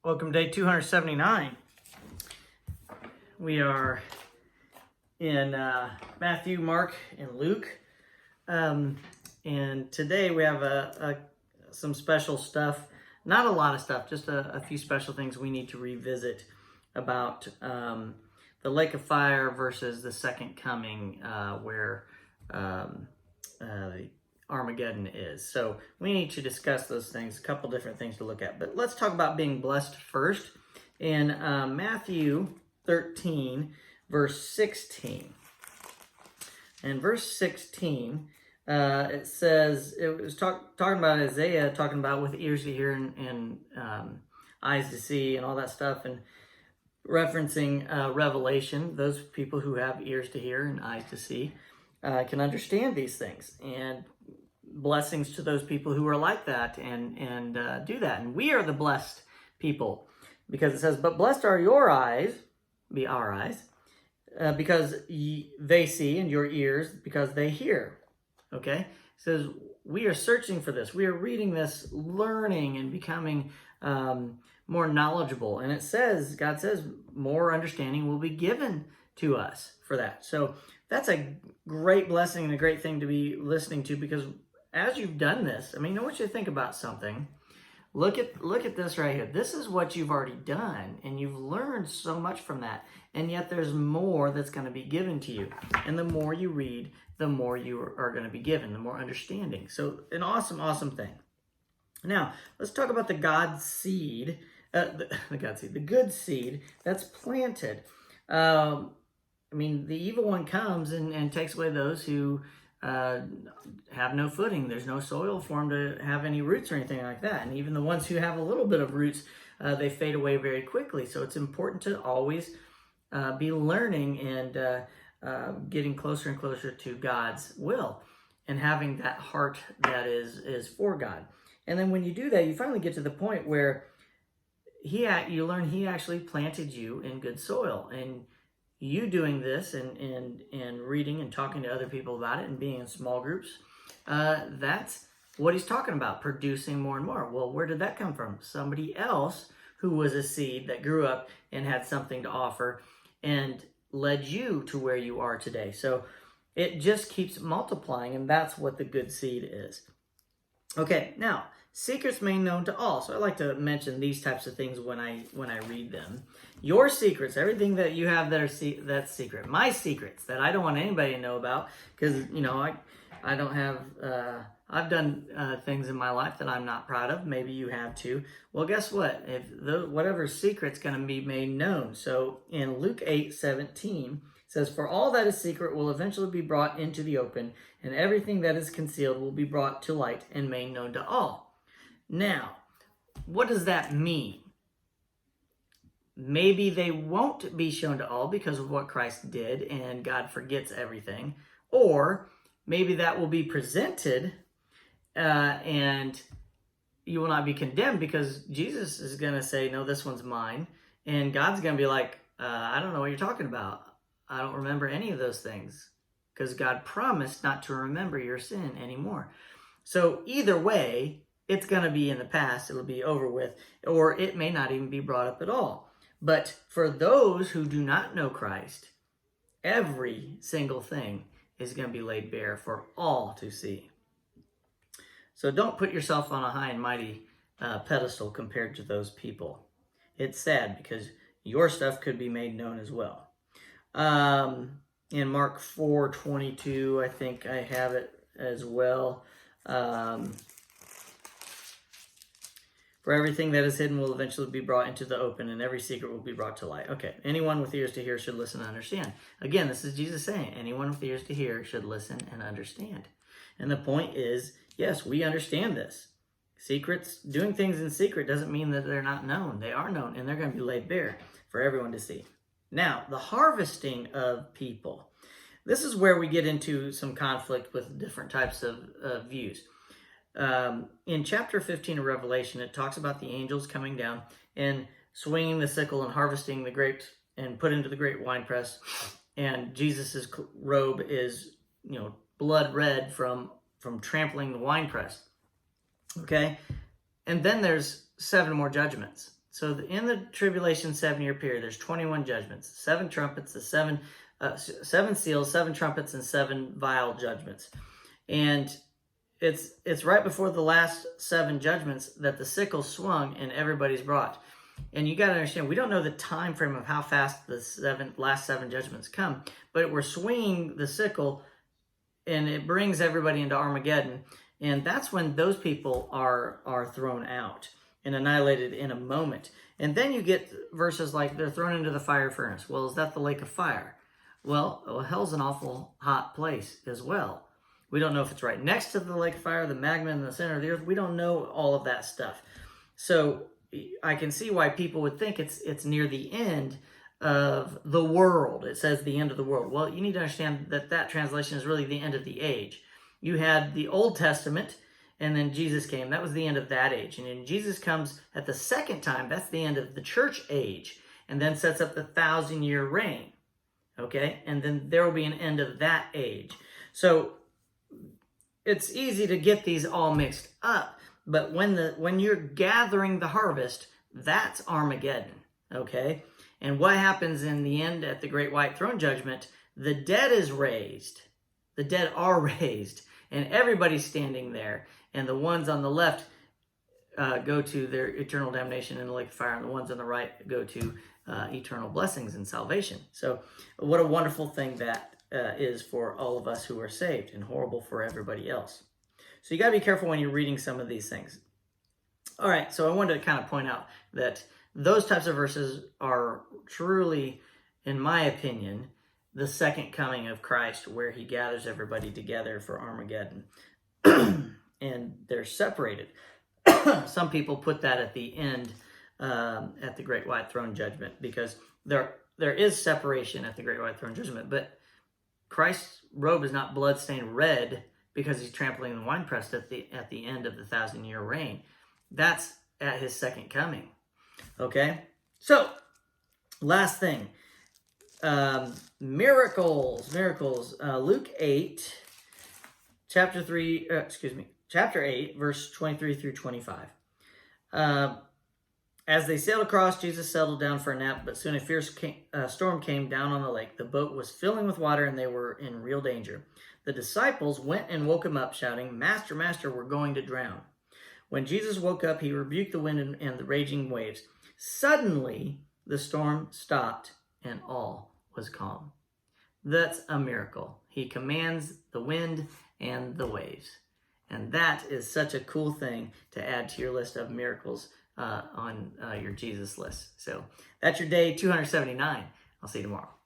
Welcome to day 279. We are in Matthew, Mark, and Luke. And today we have some special stuff. Not a lot of stuff, just a few special things we need to revisit about the lake of fire versus the second coming, where Armageddon is. So we need to discuss those things, a couple different things to look at. But let's talk about being blessed first. In Matthew 13, verse 16. In verse 16, it says, it was talking about Isaiah, talking about with ears to hear and eyes to see and all that stuff, and referencing Revelation. Those people who have ears to hear and eyes to see can understand these things. And blessings to those people who are like that and do that. And we are the blessed people, because it says, but blessed are your eyes, be our eyes, because they see, and your ears because they hear. Okay? It says we are searching for this. We are reading this, learning and becoming more knowledgeable. And it says, God says, more understanding will be given to us for that. So that's a great blessing and a great thing to be listening to, because as you've done this, I mean, I want you to think about something. Look at this right here. This is what you've already done, and you've learned so much from that. And yet there's more that's going to be given to you. And the more you read, the more you are going to be given, the more understanding. So an awesome, awesome thing. Now, let's talk about the God seed, the good seed that's planted. I mean, the evil one comes and takes away those who have no footing. There's no soil for them to have any roots or anything like that. And even the ones who have a little bit of roots, they fade away very quickly. So it's important to always be learning and getting closer and closer to God's will and having that heart that is for God. And then when you do that, you finally get to the point where you learn He actually planted you in good soil. And you doing this and reading and talking to other people about it and being in small groups, that's what He's talking about, producing more and more. Well, where did that come from? Somebody else who was a seed that grew up and had something to offer and led you to where you are today. So it just keeps multiplying, and that's what the good seed is. Okay, now, secrets made known to all. So I like to mention these types of things when I read them. Your secrets, everything that you have that's secret. My secrets that I don't want anybody to know about, because I don't have. I've done things in my life that I'm not proud of. Maybe you have too. Well, guess what? If whatever secret's going to be made known. So in Luke 8:17 it says, "For all that is secret will eventually be brought into the open, and everything that is concealed will be brought to light and made known to all." Now, what does that mean? Maybe they won't be shown to all because of what Christ did and God forgets everything. Or maybe that will be presented and you will not be condemned because Jesus is going to say, no, this one's mine. And God's going to be like, I don't know what you're talking about. I don't remember any of those things, because God promised not to remember your sin anymore. So either way, it's going to be in the past. It'll be over with, or it may not even be brought up at all. But for those who do not know Christ, every single thing is going to be laid bare for all to see. So don't put yourself on a high and mighty pedestal compared to those people. It's sad because your stuff could be made known as well. In Mark 4:22, I think I have it as well. For everything that is hidden will eventually be brought into the open, and every secret will be brought to light. Okay, anyone with ears to hear should listen and understand. Again, this is Jesus saying, anyone with ears to hear should listen and understand. And the point is, yes, we understand this. Secrets, doing things in secret doesn't mean that they're not known. They are known, and they're going to be laid bare for everyone to see. Now, the harvesting of people. This is where we get into some conflict with different types of views. In chapter 15 of Revelation, it talks about the angels coming down and swinging the sickle and harvesting the grapes and put into the great winepress. And Jesus's robe is, blood red from trampling the winepress. Okay? And then there's 7 more judgments. So in the tribulation 7-year period, there's 21 judgments, 7 trumpets, the 7 seals, 7 trumpets, and 7 vial judgments. And it's right before the last 7 judgments that the sickle swung and everybody's brought. And you got to understand, we don't know the time frame of how fast the last 7 judgments come, but we're swinging the sickle, and it brings everybody into Armageddon, and that's when those people are thrown out and annihilated in a moment. And then you get verses like they're thrown into the fire furnace. Well, is that the lake of fire? Well, hell's an awful hot place as well. We don't know if it's right next to the lake of fire, the magma in the center of the earth. We don't know all of that stuff. So I can see why people would think it's near the end of the world. It says the end of the world. Well, you need to understand that translation is really the end of the age. You had the Old Testament, and then Jesus came. That was the end of that age. And then Jesus comes at the second time. That's the end of the church age, and then sets up the 1,000-year reign. Okay? And then there will be an end of that age. So it's easy to get these all mixed up. But when you're gathering the harvest, that's Armageddon. Okay? And what happens in the end at the Great White Throne Judgment? The dead is raised. The dead are raised. And everybody's standing there. And the ones on the left go to their eternal damnation in the lake of fire. And the ones on the right go to eternal blessings and salvation. So what a wonderful thing that is for all of us who are saved, and horrible for everybody else. So you got to be careful when you're reading some of these things. All right, so I wanted to kind of point out that those types of verses are truly, in my opinion, the second coming of Christ, where he gathers everybody together for Armageddon. And they're separated. Some people put that at the end, at the Great White Throne Judgment, because there is separation at the Great White Throne Judgment, but Christ's robe is not blood-stained red because he's trampling the winepress at the end of the 1,000-year reign. That's at his second coming. Okay? So, last thing. Miracles. Luke 8, chapter 8, verse 23 through 25. As they sailed across, Jesus settled down for a nap, but soon a fierce storm came down on the lake. The boat was filling with water, and they were in real danger. The disciples went and woke him up, shouting, "Master, Master, we're going to drown." When Jesus woke up, he rebuked the wind and the raging waves. Suddenly, the storm stopped, and all was calm. That's a miracle. He commands the wind and the waves. And that is such a cool thing to add to your list of miracles on your Jesus list. So that's your day 279. I'll see you tomorrow.